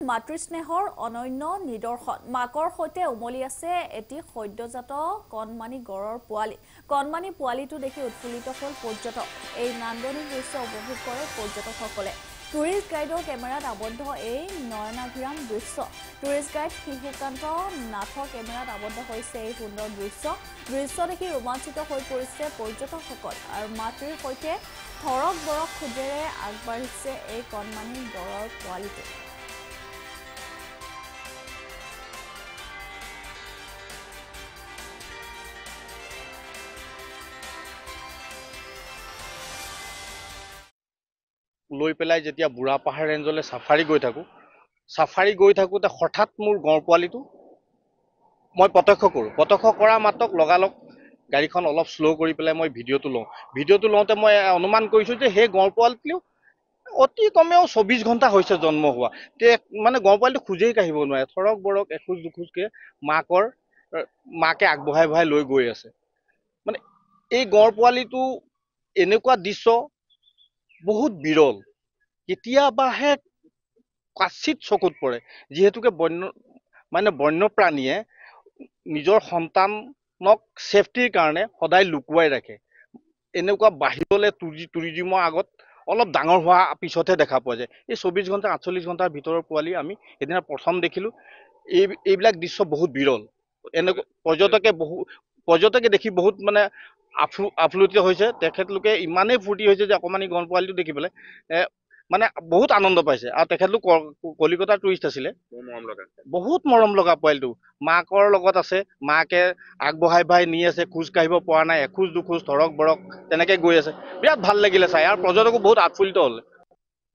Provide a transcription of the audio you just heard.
মাতৃস্নেহৰ অনন্য নিদৰ্শন মাকৰ সৈতে উমলি আছে এটি সদ্যজাত কণমানি গড়ৰ পোৱালি কণমানি পোৱালিটো দেখি উৎফুল্লিত হ'ল পৰ্যটক এই নান্দনিক দৃশ্য উপভোগ কৰে পৰ্যটকসকলে টুৰিষ্ট গাইডৰ কেমেৰাত আবদ্ধ এই নয়নাভিৰাম দৃশ্য টুৰিষ্ট গাইড শিশুকান্ত নাথৰ কেমেৰাত আবদ্ধ হৈছে এই সুন্দৰ দৃশ্য দেখি ৰোমাঞ্চিত হৈ পৰিছে পৰ্যটকসকল আৰু মাতৃৰ সৈতে থৰক বৰক খোজেৰে আগবাঢ়িছে এই কণমানি গড়ৰ পোৱালিটো লৈ পেলাই যেতিয়া বুঢ়া পাহাৰ ৰেঞ্জলৈ সাফাৰী গৈ থাকোতে হঠাৎ মোৰ গড় পোৱালিটো মই প্ৰত্যক্ষ কৰা মাত্ৰক লগালগ গাড়ীখন অলপ স্লো কৰি পেলাই মই ভিডিঅ'টো লওঁতে মই অনুমান কৰিছোঁ যে সেই গড় পোৱালিটো অতি কমেও 24 ঘণ্টা হৈছে জন্ম হোৱা তে মানে গড় পোৱালিটো খোজেই কাঢ়িব নোৱাৰে থৰক বৰক এখোজ দুখোজকে মাকে আগবঢ়াই লৈ গৈ আছে মানে এই গড় পোৱালিটো এনেকুৱা দৃশ্য বহুত বিৰল কেতিয়াবাহে কাচিত চকুত পৰে যিহেতুকে বন্যপ্ৰাণীয়ে নিজৰ সন্তানক সেফটিৰ কাৰণে সদায় লুকুৱাই ৰাখে এনেকুৱা বাহিৰলৈ টুৰিজিমৰ আগত অলপ ডাঙৰ হোৱা পিছতহে দেখা পোৱা যায় এই 24 ঘণ্টা 48 ঘণ্টাৰ ভিতৰৰ পোৱালি আমি এদিনা প্ৰথম দেখিলো এইবিলাক দৃশ্য বহুত বিৰল এনেকুৱা পৰ্যটকে দেখি বহুত মানে আপ্লুত হৈছে তেখেতলোকে ইমানেই ফূৰ্তি হৈছে যে অকমানি গড় পোৱালিটো দেখি পেলাই মানে বহুত আনন্দ পাইছে আৰু তেখেতলোক কলিকতাৰ টুৰিষ্ট আছিলে বহুত মৰম লগা পোৱালিটো মাকৰ লগত আছে মাকে আগবঢ়াই নি আছে খোজ কাঢ়িব পৰা নাই এখোজ দুখোজ থৰক বৰক তেনেকে গৈ আছে বিৰাট ভাল লাগিলে চাই আৰু পৰ্যটকো বহুত আপ্লুত হ'ল